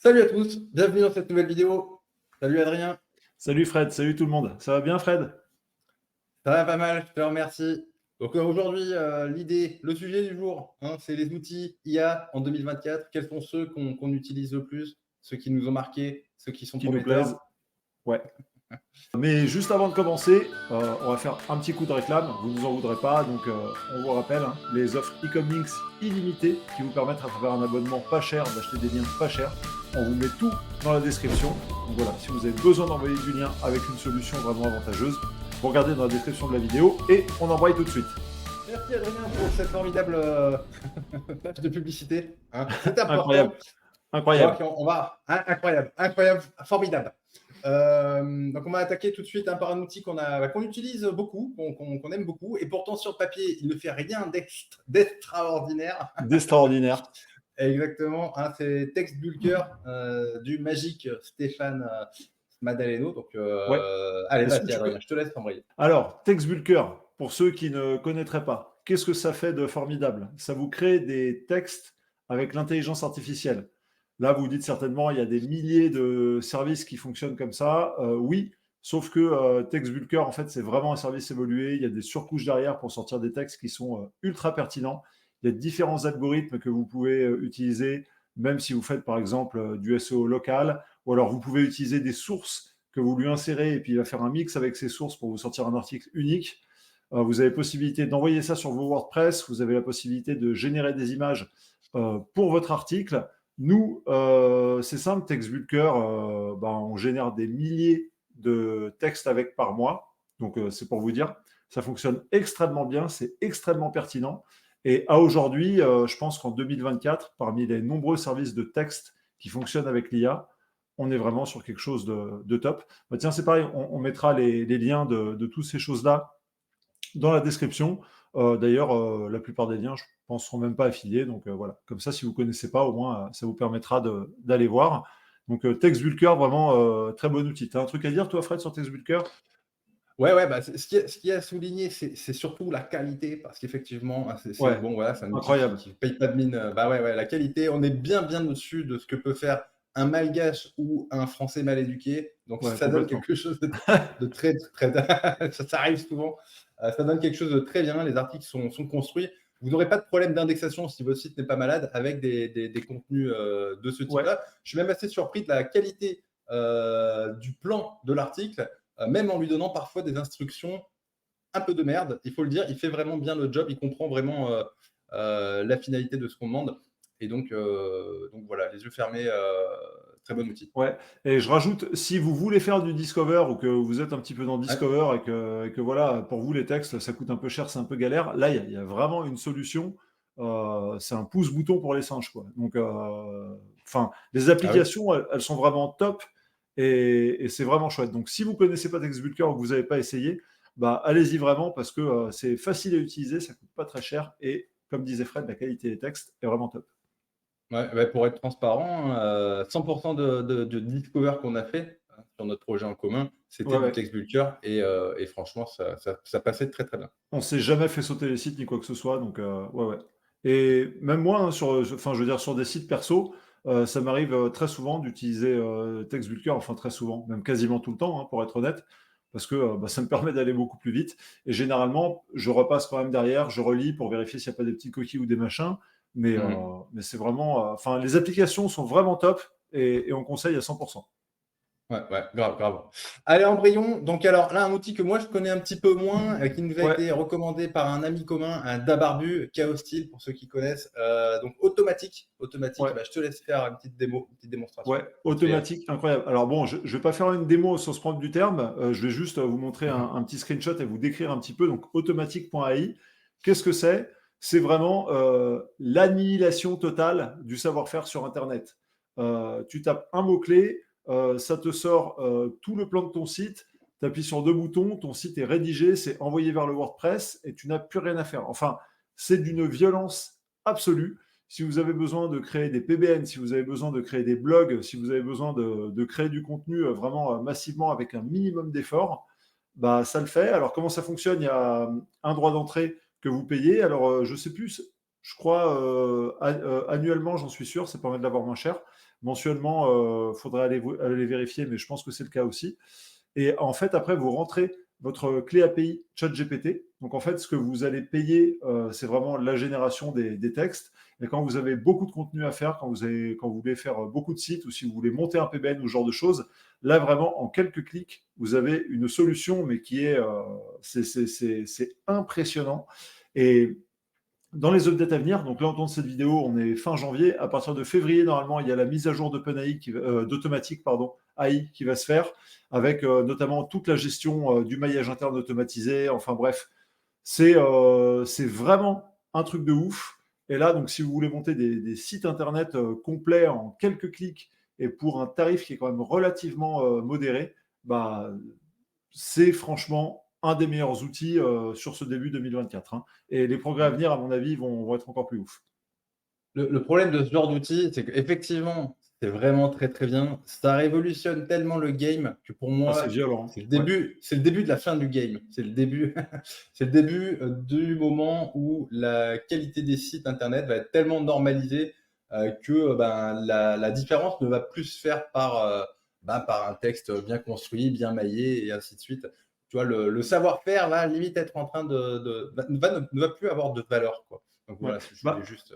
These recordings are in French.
Salut à tous, bienvenue dans cette nouvelle vidéo. Salut Adrien, Salut Fred, salut tout le monde. Ça va bien Fred? ça va pas mal, je te remercie. Donc aujourd'hui, le sujet du jour, hein, c'est les outils IA en 2024. Quels sont ceux qu'on utilise le plus, ceux qui nous ont marqués, ceux qui sont Qui nous plaisent? prometteurs? Ouais. Mais juste avant de commencer, on va faire un petit coup de réclame. Vous ne nous en voudrez pas, donc on vous rappelle les offres e-commerce illimitées qui vous permettent à travers un abonnement pas cher d'acheter des liens pas chers. On vous met tout dans la description. Donc voilà, si vous avez besoin d'envoyer du lien avec une solution vraiment avantageuse, vous regardez dans la description de la vidéo et on envoie tout de suite. Merci Adrien pour cette formidable page de publicité, hein. C'est Incroyable, important. incroyable. Donc incroyable, incroyable, formidable. Donc on va attaquer tout de suite par un outil qu'on utilise beaucoup, qu'on aime beaucoup, et pourtant sur le papier, il ne fait rien d'extraordinaire. D'extraordinaire. Exactement, hein, c'est TextBulker du magique Stéphane Madaleno. Donc Ouais. allez, Est-ce que vas-y tu peux, Adrien, je te laisse t'embrayer. Alors, TextBulker, pour ceux qui ne connaîtraient pas, qu'est-ce que ça fait de formidable? Ça vous crée des textes avec l'intelligence artificielle. Là, vous dites certainement, il y a des milliers de services qui fonctionnent comme ça. Oui, sauf que TextBulker, en fait, c'est vraiment un service évolué. Il y a des surcouches derrière pour sortir des textes qui sont ultra pertinents. Il y a différents algorithmes que vous pouvez utiliser, même si vous faites, par exemple, du SEO local, ou alors vous pouvez utiliser des sources que vous lui insérez et puis il va faire un mix avec ses sources pour vous sortir un article unique. Vous avez possibilité d'envoyer ça sur vos WordPress, vous avez la possibilité de générer des images pour votre article. Nous, c'est simple, TextBulker, on génère des milliers de textes avec par mois. Donc, c'est pour vous dire, ça fonctionne extrêmement bien, c'est extrêmement pertinent. Et à aujourd'hui, je pense qu'en 2024, parmi les nombreux services de texte qui fonctionnent avec l'IA, on est vraiment sur quelque chose de top. Bah, tiens, c'est pareil, on mettra les liens de toutes ces choses-là dans la description. D'ailleurs, la plupart des liens, je pense, ne seront même pas affiliés. Donc voilà, comme ça, si vous ne connaissez pas, au moins, ça vous permettra d'aller voir. Donc TextBulker, vraiment très bon outil. Tu as un truc à dire, toi, Fred, sur TextBulker? Ouais, bah, ce qui est à souligner, c'est surtout la qualité, parce qu'effectivement, hein, Ouais, bon, voilà, c'est un outil qui incroyable. ne paye pas de mine. Bah ouais, la qualité, on est bien au-dessus de ce que peut faire un malgache ou un français mal éduqué. Donc Ouais, ça donne complètement. quelque chose de très ça arrive souvent. Ça donne quelque chose de très bien. Les articles sont construits. Vous n'aurez pas de problème d'indexation si votre site n'est pas malade avec des contenus de ce Ouais, type-là. Je suis même assez surpris de la qualité du plan de l'article, même en lui donnant parfois des instructions un peu de merde, il faut le dire. Il fait vraiment bien le job, il comprend vraiment la finalité de ce qu'on demande. Et donc voilà, les yeux fermés, très bon outil. ouais. Et je rajoute, si vous voulez faire du Discover ou que vous êtes un petit peu dans Ouais. Discover et que voilà, pour vous, les textes, ça coûte un peu cher, c'est un peu galère, là, il y a vraiment une solution. C'est un pouce-bouton pour les singes, quoi. Donc, enfin, les Ah oui. applications, elles sont vraiment top et c'est vraiment chouette. Donc, si vous ne connaissez pas TextBulker ou que vous n'avez pas essayé, bah, allez-y vraiment parce que c'est facile à utiliser, ça coûte pas très cher et, comme disait Fred, la qualité des textes est vraiment top. Ouais, bah, pour être transparent, 100 de Discover qu'on a fait, hein, sur notre projet en commun, c'était Ouais, du ouais. TextBulker, et franchement, ça passait très, très bien. On s'est jamais fait sauter les sites ni quoi que ce soit, donc ouais, ouais. Et même moi, hein, enfin, je veux dire, sur des sites perso, ça m'arrive très souvent d'utiliser TextBulker, enfin très souvent, même quasiment tout le temps, hein, pour être honnête, parce que ça me permet d'aller beaucoup plus vite. Et généralement, je repasse quand même derrière, je relis pour vérifier s'il n'y a pas des petites coquilles ou des machins, Mmh. mais c'est vraiment, enfin, les applications sont vraiment top et on conseille à 100%. Ouais, grave, grave. Allez, embrayons. Donc alors là, un outil que moi je connais un petit peu moins, qui nous a Ouais, été recommandé par un ami commun, un Dabarbu, Chaosstyle pour ceux qui connaissent. Donc automatique, ouais. bah, je te laisse faire une petite démonstration, Ouais, vite fait, hein. automatique, incroyable. Alors bon, je ne vais pas faire une démo au sens propre du terme, je vais juste vous montrer Mmh. un petit screenshot et vous décrire un petit peu. Donc, automatique.ai, qu'est-ce que c'est? C'est vraiment l'annihilation totale du savoir-faire sur Internet. Tu tapes un mot-clé, ça te sort tout le plan de ton site, tu appuies sur deux boutons, ton site est rédigé, c'est envoyé vers le WordPress et tu n'as plus rien à faire. Enfin, c'est d'une violence absolue. Si vous avez besoin de créer des PBN, si vous avez besoin de créer des blogs, si vous avez besoin de créer du contenu vraiment massivement avec un minimum d'effort, bah, ça le fait. Alors, comment ça fonctionne? Il y a un droit d'entrée que vous payez. Alors, je ne sais plus, je crois annuellement, j'en suis sûr, ça permet de l'avoir moins cher. mensuellement. Faudrait aller vérifier, mais je pense que c'est le cas aussi. Et en fait, après, vous rentrez votre clé API ChatGPT. Donc, en fait, ce que vous allez payer, c'est vraiment la génération des textes. Et quand vous avez beaucoup de contenu à faire, quand vous voulez faire beaucoup de sites ou si vous voulez monter un PBN ou ce genre de choses, là, vraiment, en quelques clics, vous avez une solution, mais qui est c'est impressionnant. Et dans les updates à venir, donc là, on tourne cette vidéo, on est fin janvier. À partir de février, normalement, il y a la mise à jour d'automatique, AI, qui va se faire, avec notamment toute la gestion du maillage interne automatisé. Enfin bref, c'est vraiment un truc de ouf. Et là, donc, si vous voulez monter des sites internet complets en quelques clics et pour un tarif qui est quand même relativement modéré, bah, c'est franchement un des meilleurs outils sur ce début 2024. Hein. Et les progrès à venir, à mon avis, vont être encore plus ouf. Le problème de ce genre d'outil, c'est qu'effectivement, c'est vraiment très, très bien. Ça révolutionne tellement le game que pour Ah, c'est moi, violent. c'est le Hein. Ouais. début, c'est le début de la fin du game. C'est le début, c'est le début du moment où la qualité des sites internet va être tellement normalisée que la différence ne va plus se faire par un texte bien construit, bien maillé et ainsi de suite. Tu vois, le savoir-faire va limite être en train ne va plus avoir de valeur, quoi. Donc Ouais. voilà, je voulais Bah, juste.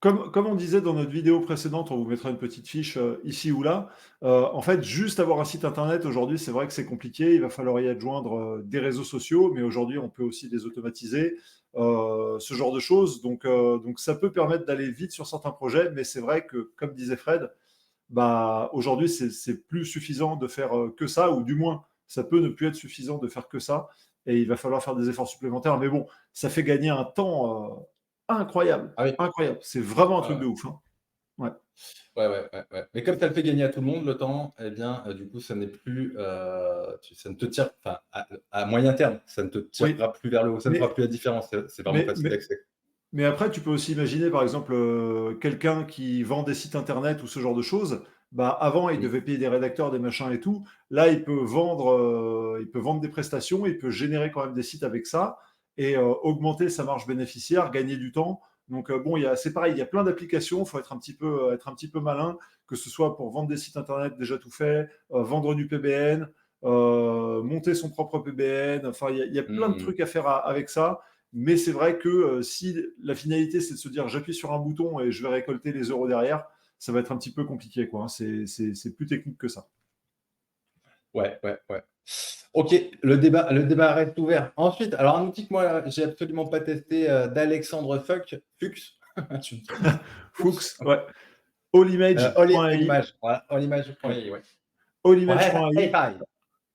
comme on disait dans notre vidéo précédente, on vous mettra une petite fiche ici ou là. En fait, juste avoir un site internet aujourd'hui, c'est vrai que c'est compliqué. Il va falloir y adjoindre des réseaux sociaux, mais aujourd'hui, on peut aussi les automatiser, ce genre de choses. Donc, ça peut permettre d'aller vite sur certains projets, mais c'est vrai que, comme disait Fred, bah, aujourd'hui, c'est plus suffisant de faire que ça, ou du moins, ça peut ne plus être suffisant de faire que ça, et il va falloir faire des efforts supplémentaires. Mais bon, ça fait gagner un temps incroyable, Ah oui. incroyable. C'est vraiment un Ouais, truc ouais. de ouf. Hein. Ouais. Ouais. Mais comme ça le fait gagner à tout le monde, le temps, eh bien, du coup, ça n'est plus, ça ne te tire, enfin, à moyen terme, ça ne te Oui, tirera plus vers le haut, ça ne fera mais, plus la différence. C'est vraiment mais, facile mais, d'accès. Mais après, tu peux aussi imaginer, par exemple, quelqu'un qui vend des sites internet ou ce genre de choses. Bah, avant, il Mm. devait payer des rédacteurs, des machins et tout. Là, il peut vendre des prestations, il peut générer quand même des sites avec ça et augmenter sa marge bénéficiaire, gagner du temps. Donc bon, c'est pareil, il y a plein d'applications. Il faut être un petit peu malin, que ce soit pour vendre des sites internet déjà tout fait, vendre du PBN, monter son propre PBN. Enfin, il y a plein de Mm. trucs à faire avec ça. Mais c'est vrai que si la finalité, c'est de se dire j'appuie sur un bouton et je vais récolter les euros derrière, ça va être un petit peu compliqué. Quoi. Hein. C'est plus technique que ça. Ouais. Ok, le débat reste ouvert. Ensuite, alors un outil que moi, j'ai absolument pas testé, d'Alexandre Fuchs. Tu me dis Fuchs. Fuchs, ouais. Allimage.ai. Allimage, voilà, Ouais. allimage.ai, ouais. Allimage.ai. Hi.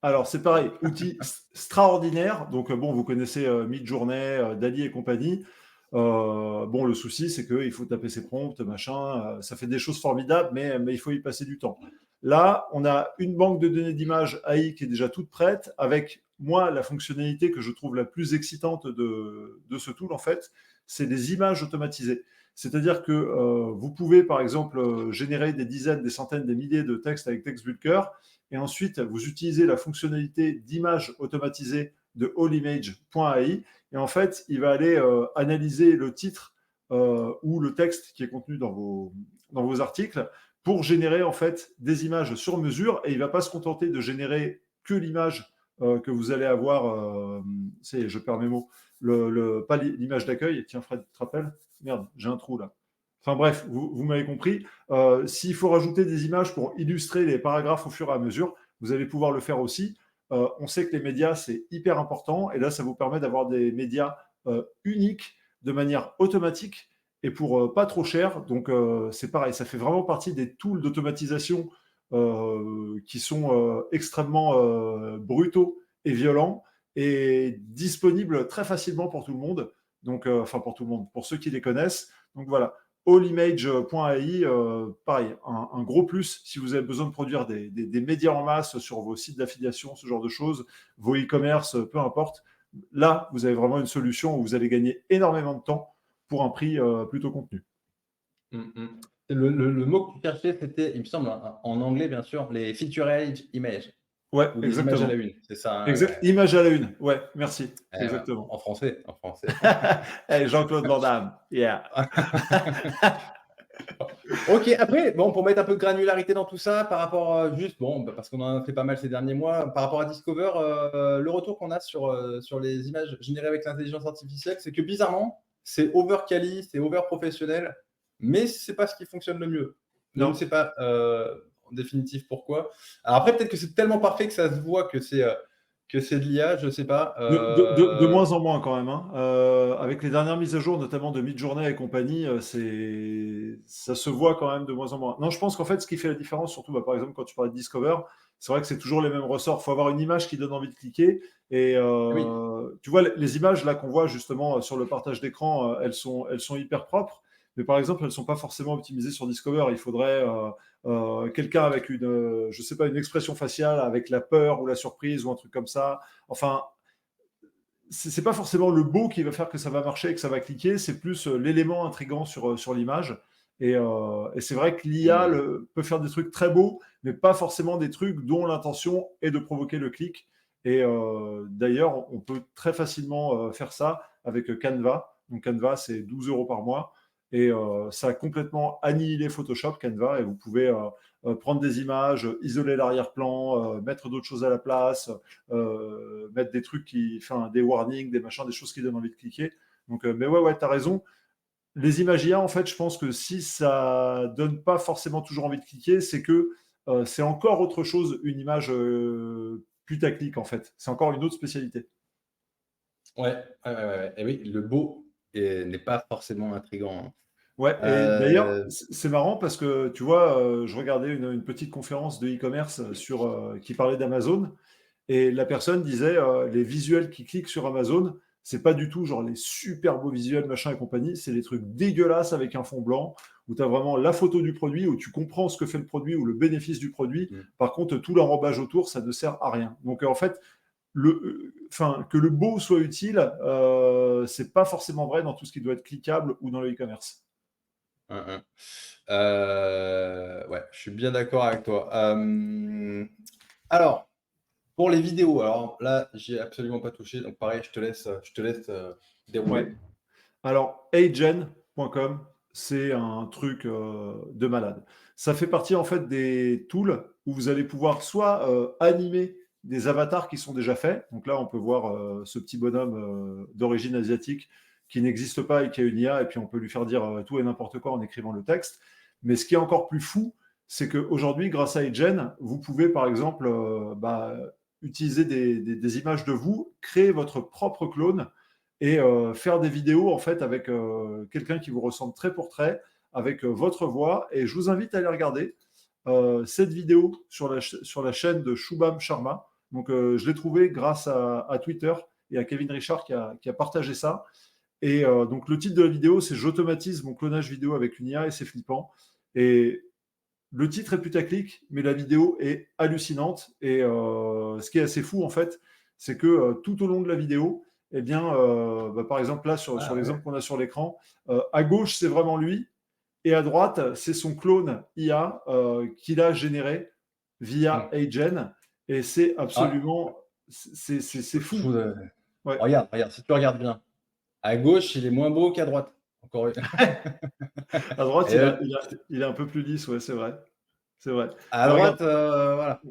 Alors, c'est pareil, outil extraordinaire. Donc, bon, vous connaissez Midjourney, Dali et compagnie. Bon, le souci, c'est qu'il faut taper ses prompts, machin. Ça fait des choses formidables, mais il faut y passer du temps. Là, on a une banque de données d'images AI qui est déjà toute prête, avec moi, la fonctionnalité que je trouve la plus excitante de ce tool, en fait, c'est des images automatisées. C'est-à-dire que vous pouvez, par exemple, générer des dizaines, des centaines, des milliers de textes avec TextBulker, et ensuite, vous utilisez la fonctionnalité d'image automatisée de allimage.ai, et en fait, il va aller analyser le titre ou le texte qui est contenu dans vos articles pour générer en fait des images sur mesure, et il ne va pas se contenter de générer que l'image que vous allez avoir, je perds mes mots, pas l'image d'accueil. Tiens, Fred, tu te rappelles? Merde, j'ai un trou là. Enfin bref, vous m'avez compris. S'il faut rajouter des images pour illustrer les paragraphes au fur et à mesure, vous allez pouvoir le faire aussi. On sait que les médias, c'est hyper important. Et là, ça vous permet d'avoir des médias uniques de manière automatique et pour pas trop cher. Donc, c'est pareil, ça fait vraiment partie des tools d'automatisation qui sont extrêmement brutaux et violents et disponibles très facilement pour tout le monde. Donc, enfin, pour tout le monde, pour ceux qui les connaissent. Donc, voilà. Allimage.ai, pareil, un gros plus si vous avez besoin de produire des médias en masse sur vos sites d'affiliation, ce genre de choses, vos e-commerce, peu importe. Là, vous avez vraiment une solution où vous allez gagner énormément de temps pour un prix plutôt contenu. Le mot que tu cherchais, c'était, il me semble, en anglais, bien sûr, les feature-age images Ouais, ou les images à la exactement. une. C'est ça, hein, Exact. Image à la une. Ouais, merci. ouais, Exactement. en français, en français. Hey, Jean-Claude Van Damme. Yeah. Ok, après, bon, pour mettre un peu de granularité dans tout ça, par rapport juste, bon, bah, parce qu'on en a fait pas mal ces derniers mois, par rapport à Discover, le retour qu'on a sur les images générées avec l'intelligence artificielle, c'est que bizarrement, c'est over quali, c'est over professionnel, mais c'est pas ce qui fonctionne le mieux. Je ne Non. sais pas en définitive pourquoi. Alors après, peut-être que c'est tellement parfait que ça se voit que c'est de l'IA, je sais pas. De moins en moins quand même, hein. Avec les dernières mises à jour, notamment de Midjourney et compagnie, ça se voit quand même de moins en moins. Non, je pense qu'en fait, ce qui fait la différence, surtout, par exemple, quand tu parlais de Discover, c'est vrai que c'est toujours les mêmes ressorts. Il faut avoir une image qui donne envie de cliquer. Et Oui. tu vois, les images là qu'on voit justement sur le partage d'écran, elles sont hyper propres. Mais par exemple, elles ne sont pas forcément optimisées sur Discover. Il faudrait quelqu'un avec je sais pas, une expression faciale, avec la peur ou la surprise ou un truc comme ça. Enfin, c'est pas forcément le beau qui va faire que ça va marcher et que ça va cliquer, c'est plus l'élément intrigant sur l'image. Et c'est vrai que l'IA Hmm. peut faire des trucs très beaux, mais pas forcément des trucs dont l'intention est de provoquer le clic. Et d'ailleurs, on peut très facilement faire ça avec Canva. Donc Canva, c'est 12 € par mois. Et ça a complètement annihilé Photoshop, Canva, et vous pouvez prendre des images, isoler l'arrière-plan, mettre d'autres choses à la place, mettre des trucs enfin, des warnings, des machins, des choses qui donnent envie de cliquer. Donc, mais ouais, t'as raison. Les images IA, en fait, je pense que si ça donne pas forcément toujours envie de cliquer, c'est que c'est encore autre chose, une image putaclic, en fait. C'est encore une autre spécialité. Ouais. Et oui, le beau n'est pas forcément intrigant, hein. Ouais, et d'ailleurs, Euh, c'est marrant parce que tu vois, je regardais une petite conférence de e-commerce qui parlait d'Amazon. Et la personne disait, les visuels qui cliquent sur Amazon, c'est pas du tout genre les super beaux visuels, machin et compagnie, c'est des trucs dégueulasses avec un fond blanc, où tu as vraiment la photo du produit, où tu comprends ce que fait le produit ou le bénéfice du produit. hmm. Par contre, tout l'enrobage autour, ça ne sert à rien. Donc, en fait, que le beau soit utile, c'est pas forcément vrai dans tout ce qui doit être cliquable ou dans le e-commerce. Hein, hein. Ouais, je suis bien d'accord avec toi. Alors, pour les vidéos, alors là, j'ai absolument pas touché, donc pareil, je te laisse Ouais. dérouler. Alors, agen.com, c'est un truc de malade. Ça fait partie en fait des tools où vous allez pouvoir soit animer des avatars qui sont déjà faits. Donc là, on peut voir ce petit bonhomme d'origine asiatique qui n'existe pas et qui a une IA, et puis on peut lui faire dire tout et n'importe quoi en écrivant le texte. Mais ce qui est encore plus fou, c'est qu'aujourd'hui, grâce à Agen, vous pouvez par exemple utiliser des images de vous, créer votre propre clone et faire des vidéos en fait avec quelqu'un qui vous ressemble trait pour trait, avec votre voix. Et je vous invite à aller regarder cette vidéo sur la chaîne de Shubham Sharma. Donc je l'ai trouvé grâce à Twitter et à Kevin Richard qui a partagé ça. Et donc le titre de la vidéo, c'est J'automatise mon clonage vidéo avec une IA, et c'est flippant. Et le titre est putaclic, mais la vidéo est hallucinante. Et ce qui est assez fou, en fait, c'est que tout au long de la vidéo, eh bien, par exemple, là, sur Ah l'exemple ouais. qu'on a sur l'écran, à gauche, c'est vraiment lui, et à droite, c'est son clone IA qu'il a généré via Hmm. Agen. Et c'est Ah, absolument. C'est je fou. vous- Ouais. regarde, si tu regardes bien. À gauche, il est moins beau qu'à droite. Encore une. À droite, Et, il est un peu plus lisse, ouais, c'est vrai. C'est vrai. à Mais regarde, droite, voilà.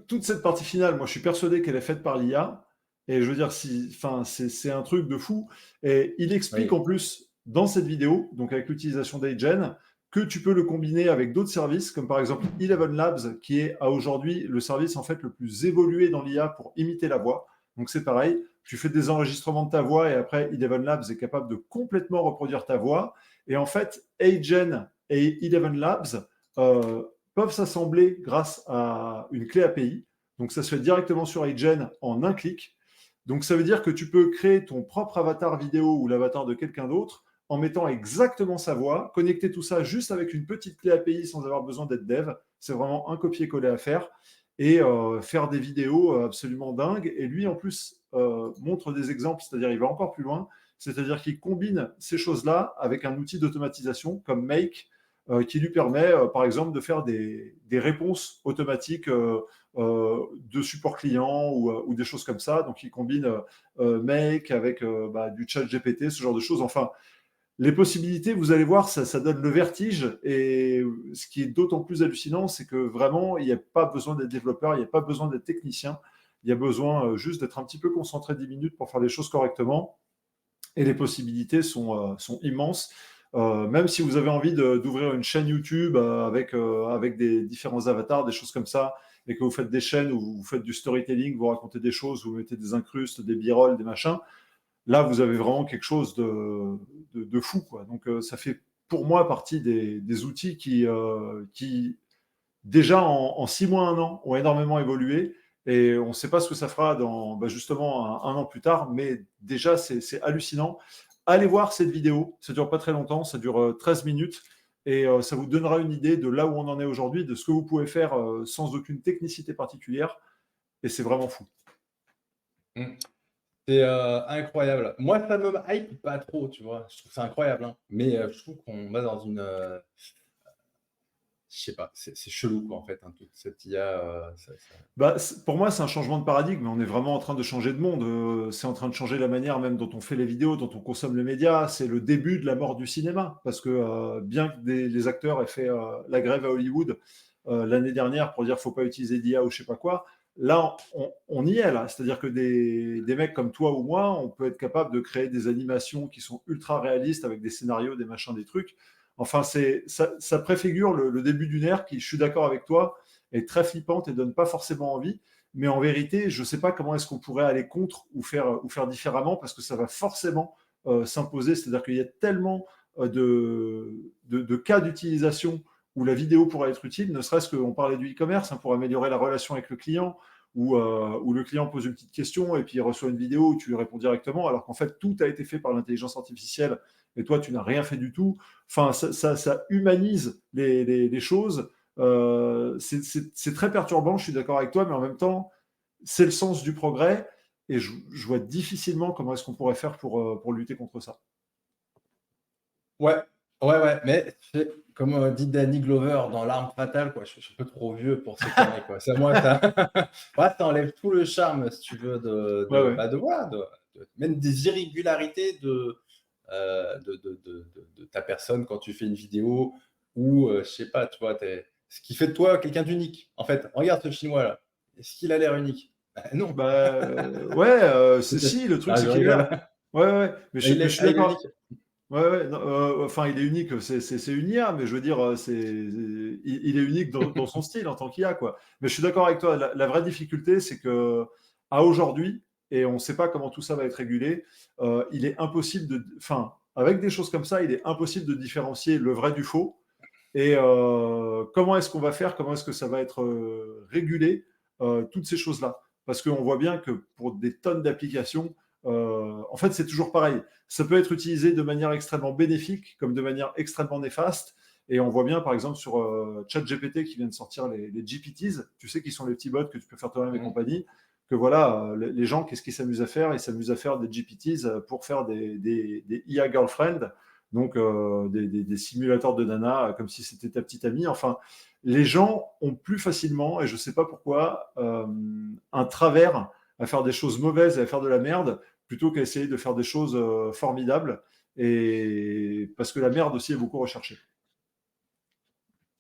toute cette partie finale, moi, je suis persuadé qu'elle est faite par l'IA. Et je veux dire, enfin, c'est un truc de fou. Et il explique Oui. en plus dans cette vidéo, donc avec l'utilisation d'Agen, que tu peux le combiner avec d'autres services, comme par exemple Eleven Labs, qui est à aujourd'hui le service en fait le plus évolué dans l'IA pour imiter la voix. Donc c'est pareil, tu fais des enregistrements de ta voix et après Eleven Labs est capable de complètement reproduire ta voix. Et en fait, Agen et Eleven Labs euh, peuvent s'assembler grâce à une clé API. Donc ça se fait directement sur Agen en un clic. Donc ça veut dire que tu peux créer ton propre avatar vidéo ou l'avatar de quelqu'un d'autre en mettant exactement sa voix, connecter tout ça juste avec une petite clé API sans avoir besoin d'être dev. C'est vraiment un copier-coller à faire et faire des vidéos absolument dingues. Et lui, en plus, montre des exemples, c'est-à-dire il va encore plus loin, c'est-à-dire qu'il combine ces choses-là avec un outil d'automatisation comme Make, qui lui permet, par exemple, de faire des réponses automatiques de support client ou des choses comme ça. Donc, il combine Make avec du chat GPT, ce genre de choses. Enfin, les possibilités, vous allez voir, ça donne le vertige. Et ce qui est d'autant plus hallucinant, c'est que vraiment, il n'y a pas besoin d'être développeur, il n'y a pas besoin d'être technicien. Il y a besoin juste d'être un petit peu concentré 10 minutes pour faire les choses correctement. Et les possibilités sont immenses. Même si vous avez envie d'ouvrir une chaîne YouTube avec des différents avatars, des choses comme ça, et que vous faites des chaînes où vous faites du storytelling, vous racontez des choses, vous mettez des incrustes, des b-rolls, des machins, là, vous avez vraiment quelque chose de fou, quoi. Donc, ça fait pour moi partie des outils qui déjà en 6 mois, 1 an, ont énormément évolué. Et on ne sait pas ce que ça fera dans justement un an plus tard, mais déjà, c'est hallucinant. Allez voir cette vidéo, ça ne dure pas très longtemps, ça dure 13 minutes, et ça vous donnera une idée de là où on en est aujourd'hui, de ce que vous pouvez faire sans aucune technicité particulière, et c'est vraiment fou. Mm. C'est incroyable. Moi, ça me hype pas trop, tu vois. Je trouve ça incroyable, hein. Mais je trouve qu'on va dans une. Je sais pas, c'est chelou, quoi, en fait, hein, toute cette IA. Pour moi, c'est un changement de paradigme. On est vraiment en train de changer de monde. C'est en train de changer la manière même dont on fait les vidéos, dont on consomme les médias. C'est le début de la mort du cinéma. Parce que bien que les acteurs aient fait la grève à Hollywood l'année dernière pour dire qu'il ne faut pas utiliser d'IA ou je ne sais pas quoi, là, on y est. Là. C'est-à-dire que des mecs comme toi ou moi, on peut être capable de créer des animations qui sont ultra réalistes avec des scénarios, des machins, des trucs. Enfin, ça préfigure le début d'une ère qui, je suis d'accord avec toi, est très flippante et donne pas forcément envie. Mais en vérité, je ne sais pas comment est-ce qu'on pourrait aller contre ou faire différemment parce que ça va forcément s'imposer. C'est-à-dire qu'il y a tellement de cas d'utilisation où la vidéo pourrait être utile, ne serait-ce qu'on parlait du e-commerce pour améliorer la relation avec le client, où le client pose une petite question et puis il reçoit une vidéo où tu lui réponds directement, alors qu'en fait, tout a été fait par l'intelligence artificielle et toi, tu n'as rien fait du tout. Enfin, ça humanise les choses. C'est très perturbant, je suis d'accord avec toi, mais en même temps, c'est le sens du progrès et je vois difficilement comment est-ce qu'on pourrait faire pour lutter contre ça. Ouais, ouais, mais c'est comme dit Danny Glover dans L'Arme fatale, quoi. Je suis un peu trop vieux pour ces conneries, quoi. Ça, moi, ça, ouais, ça enlève tout le charme, si tu veux, Ouais, ouais. voilà, même des irrégularités de ta personne quand tu fais une vidéo ou, je sais pas, tu vois, ce qui fait de toi quelqu'un d'unique. En fait, regarde ce Chinois là. Est-ce qu'il a l'air unique? Non. Ouais, Peut-être. si, le truc, Ah, c'est je qu'il est rigole. là. Ouais, ouais, mais je suis Il est d'accord. unique. Ouais, ouais, non, enfin, il est unique, c'est une IA, mais je veux dire, il est unique dans son style en tant qu'IA, quoi. Mais je suis d'accord avec toi, la vraie difficulté, c'est que à aujourd'hui, et on ne sait pas comment tout ça va être régulé, il est impossible enfin, avec des choses comme ça, il est impossible de différencier le vrai du faux. Et comment est-ce qu'on va faire, comment est-ce que ça va être régulé, toutes ces choses-là. Parce qu'on voit bien que pour des tonnes d'applications, en fait, c'est toujours pareil. Ça peut être utilisé de manière extrêmement bénéfique comme de manière extrêmement néfaste. Et on voit bien, par exemple, sur ChatGPT qui vient de sortir les GPTs, tu sais, qui sont les petits bots que tu peux faire toi-même et compagnie, que voilà, les gens, qu'est-ce qu'ils s'amusent à faire? Ils s'amusent à faire des GPTs pour faire des IA girlfriend, donc des simulateurs de nana, comme si c'était ta petite amie. Enfin, les gens ont plus facilement, et je ne sais pas pourquoi, un travers à faire des choses mauvaises et à faire de la merde, plutôt qu'à essayer de faire des choses formidables, et parce que la merde aussi est beaucoup recherchée.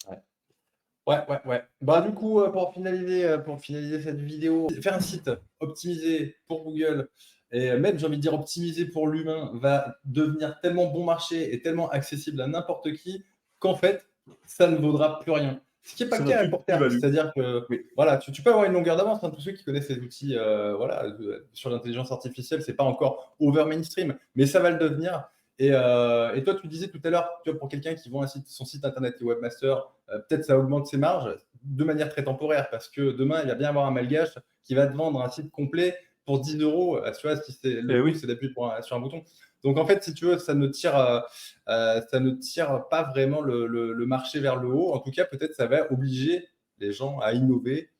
Ouais. Ouais. Bah, du coup, pour finaliser cette vidéo, faire un site optimisé pour Google et même, j'ai envie de dire, optimisé pour l'humain va devenir tellement bon marché et tellement accessible à n'importe qui qu'en fait, ça ne vaudra plus rien. Ce qui n'est pas Ça le n'a cas à plus de court terme. plus-value. C'est-à-dire que Oui. voilà, tu peux avoir une longueur d'avance. Tous ceux qui connaissent les outils voilà, sur l'intelligence artificielle, ce n'est pas encore over mainstream, mais ça va le devenir. Et toi, tu disais tout à l'heure, tu vois, pour quelqu'un qui vend son site internet et webmaster, peut-être ça augmente ses marges de manière très temporaire parce que demain, il va bien avoir un malgache qui va te vendre un site complet pour 10 euros. Tu vois, si le Et coup, oui. c'est d'appuyer sur un bouton. Donc, en fait, si tu veux, ça ne tire pas vraiment le marché vers le haut. En tout cas, peut-être ça va obliger les gens à innover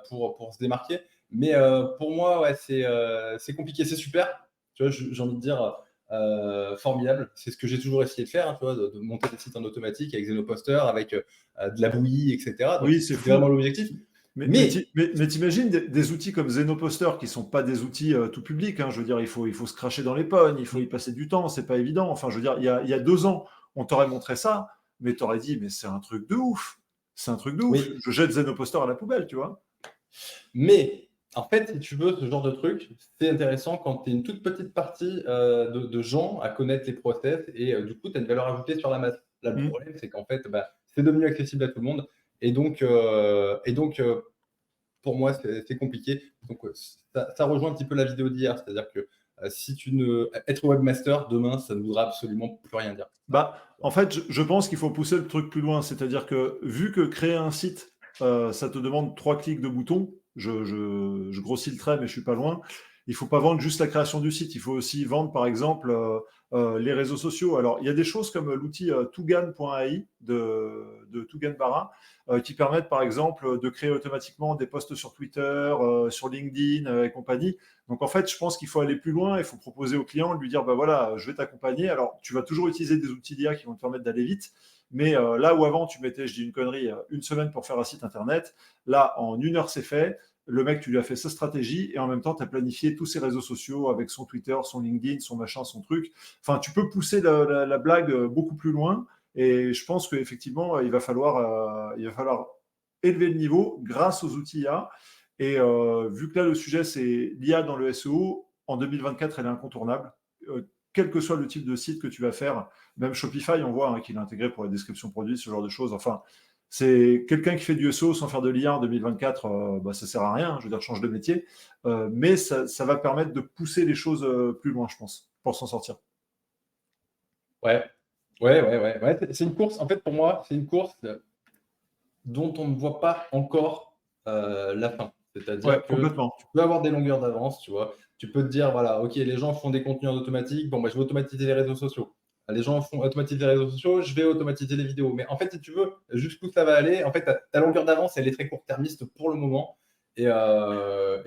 pour se démarquer. Mais pour moi, ouais, c'est compliqué. C'est super. Tu vois, j'ai envie de dire formidable. C'est ce que j'ai toujours essayé de faire, hein, tu vois, de monter des sites en automatique avec Zenoposter, avec de la bouillie, etc. Donc, Oui, c'est c'était vraiment fou. l'objectif. Mais Mais t'imagines des outils comme Zenoposter qui sont pas des outils tout publics, hein, je veux dire, il faut se cracher dans les pognes, il faut y passer du temps, c'est pas évident. Enfin, je veux dire, il y a 2 ans, on t'aurait montré ça, mais t'aurais dit, mais c'est un truc de ouf. C'est un truc de ouf. oui, Je jette Zenoposter à la poubelle, tu vois. mais en fait, si tu veux, ce genre de truc, c'est intéressant quand tu es une toute petite partie de gens à connaître les process et du coup, tu as une valeur ajoutée sur la masse. Là, le Mm. problème, c'est qu'en fait, bah, c'est devenu accessible à tout le monde et donc pour moi, c'est compliqué. Donc, ça rejoint un petit peu la vidéo d'hier, c'est-à-dire que si tu ne être webmaster demain, ça ne voudra absolument plus rien dire. Bah, en fait, je pense qu'il faut pousser le truc plus loin. C'est-à-dire que vu que créer un site, ça te demande 3 clics de bouton, je grossis le trait, mais je suis pas loin. Il faut pas vendre juste la création du site. Il faut aussi vendre, par exemple, les réseaux sociaux. Alors, il y a des choses comme l'outil Tugan.ai de Tugan Barra qui permettent, par exemple, de créer automatiquement des posts sur Twitter, sur LinkedIn et compagnie. Donc en fait, je pense qu'il faut aller plus loin. Il faut proposer au client, lui dire, bah voilà, je vais t'accompagner. Alors, tu vas toujours utiliser des outils d'IA qui vont te permettre d'aller vite. Mais là où avant, tu mettais, je dis une connerie, une semaine pour faire un site internet, là, en 1 heure, c'est fait. Le mec, tu lui as fait sa stratégie et en même temps, tu as planifié tous ses réseaux sociaux avec son Twitter, son LinkedIn, son machin, son truc. Enfin, tu peux pousser la blague beaucoup plus loin. Et je pense qu'effectivement, il va falloir élever le niveau grâce aux outils IA. Et vu que là, le sujet, c'est l'IA dans le SEO, en 2024, elle est incontournable. Quel que soit le type de site que tu vas faire, même Shopify, on voit hein, qu'il est intégré pour la description produit, ce genre de choses. Enfin, c'est quelqu'un qui fait du SEO sans faire de l'IA en 2024, bah, ça sert à rien. Je veux dire, change de métier. Mais ça va permettre de pousser les choses plus loin, je pense, pour s'en sortir. Ouais, ouais. C'est une course, en fait, pour moi, c'est une course dont on ne voit pas encore la fin. Ouais, C'est-à-dire que complètement. tu peux avoir des longueurs d'avance, tu vois. Tu peux te dire, voilà, ok, les gens font des contenus en automatique, bon, bah, je vais automatiser les réseaux sociaux. Les gens font automatiser les réseaux sociaux, je vais automatiser les vidéos. Mais en fait, si tu veux, jusqu'où ça va aller, en fait, ta longueur d'avance, elle est très court-termiste pour le moment. Et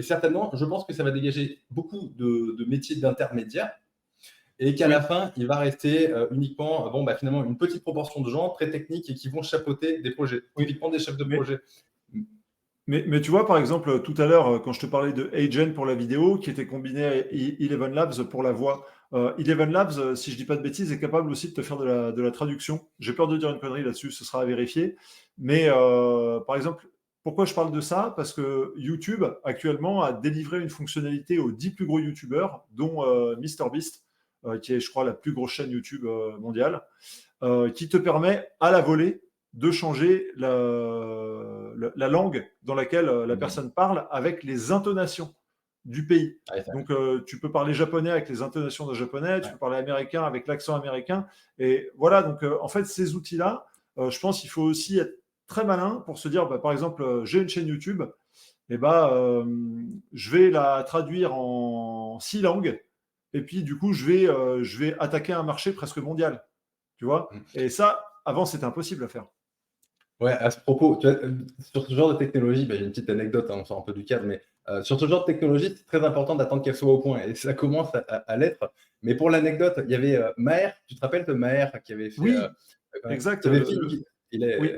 certainement, je pense que ça va dégager beaucoup de métiers d'intermédiaires et qu'à la Oui. fin, il va rester uniquement, bon, bah, finalement, une petite proportion de gens très techniques et qui vont chapeauter des projets, Oui. typiquement des chefs de Mais projet. Mais tu vois, par exemple, tout à l'heure, quand je te parlais de Agent pour la vidéo, qui était combiné à Eleven Labs pour la voix, Eleven Labs, si je dis pas de bêtises, est capable aussi de te faire de la traduction. J'ai peur de dire une connerie là-dessus, ce sera à vérifier. Mais par exemple, pourquoi je parle de ça? Parce que YouTube, actuellement, a délivré une fonctionnalité aux 10 plus gros YouTubeurs, dont MrBeast, qui est, je crois, la plus grosse chaîne YouTube mondiale, qui te permet à la volée de changer la langue dans laquelle la Mhm. personne parle avec les intonations du pays. Ouais, ça, Donc, tu peux parler japonais avec les intonations de japonais, tu ouais. peux parler américain avec l'accent américain. Et voilà, donc en fait, ces outils-là, je pense qu'il faut aussi être très malin pour se dire, bah, par exemple, j'ai une chaîne YouTube, et bah, je vais la traduire en 6 langues, et puis du coup, je vais attaquer un marché presque mondial. Tu vois. Mhm. Et ça, avant, c'était impossible à faire. Ouais, à ce propos, tu vois, sur ce genre de technologie, bah, j'ai une petite anecdote, hein, on sort un peu du cadre, mais sur ce genre de technologie, c'est très important d'attendre qu'elle soit au point. Et ça commence à l'être. Mais pour l'anecdote, il y avait Maher, tu te rappelles de Maher qui avait fait, Oui, exact. qui avait fait il, est, Oui,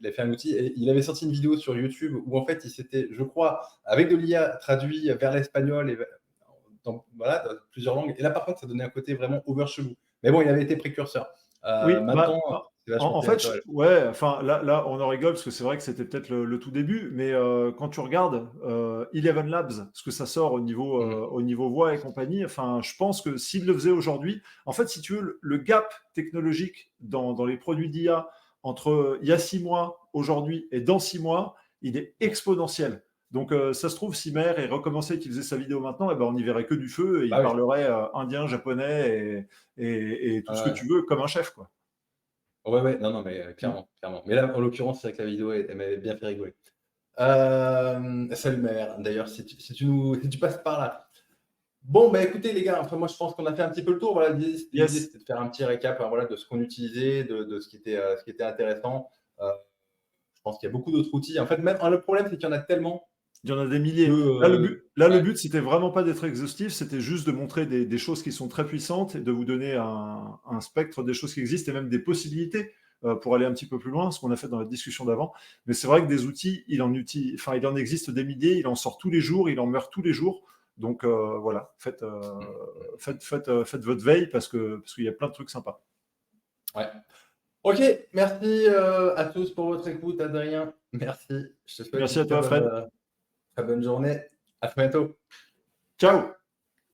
il a fait un outil et il avait sorti une vidéo sur YouTube où en fait il s'était, je crois, avec de l'IA traduit vers l'espagnol et voilà, dans plusieurs langues. Et là, par contre, ça donnait un côté vraiment over chelou. Mais bon, il avait été précurseur. oui. Maintenant, c'est vachement En plus fait, naturel. ouais, enfin, là, on en rigole parce que c'est vrai que c'était peut-être le tout début, mais quand tu regardes Eleven Labs, ce que ça sort Mhm. au niveau voix et compagnie, enfin, je pense que s'il le faisait aujourd'hui, en fait, si tu veux, le gap technologique dans les produits d'IA entre il y a 6 mois, aujourd'hui et dans 6 mois, il est exponentiel. Donc, ça se trouve, si Maher et recommençait qu'il faisait sa vidéo maintenant, eh ben, on n'y verrait que du feu et il Bah oui. parlerait indien, japonais et tout ce que Ouais, tu veux comme un chef, quoi. ouais, non, non, mais Mm. clairement, clairement. Mais là, en l'occurrence, c'est vrai que la vidéo, elle m'avait bien fait rigoler. Salut mère, d'ailleurs, si tu passes par là. Bon, bah écoutez les gars, enfin, moi je pense qu'on a fait un petit peu le tour. Voilà, l'idée, Yes. c'était de faire un petit récap hein, voilà, de ce qu'on utilisait, ce qui était intéressant. Euh, je pense qu'il y a beaucoup d'autres outils. En fait, même le problème, c'est qu'il y en a tellement Il y en a des que. milliers. Là, le Ouais, but, c'était vraiment pas d'être exhaustif, c'était juste de montrer des choses qui sont très puissantes et de vous donner un spectre des choses qui existent et même des possibilités. pour aller un petit peu plus loin, ce qu'on a fait dans la discussion d'avant. Mais c'est vrai que des outils, il en existe des milliers, il en sort tous les jours, il en meurt tous les jours. Donc voilà, faites votre veille parce qu'il y a plein de trucs sympas. Ouais. Ok, merci à tous pour votre écoute, Adrien. Merci. Je te souhaite Merci une à toi, Fred. très bonne journée. À très bientôt. Ciao.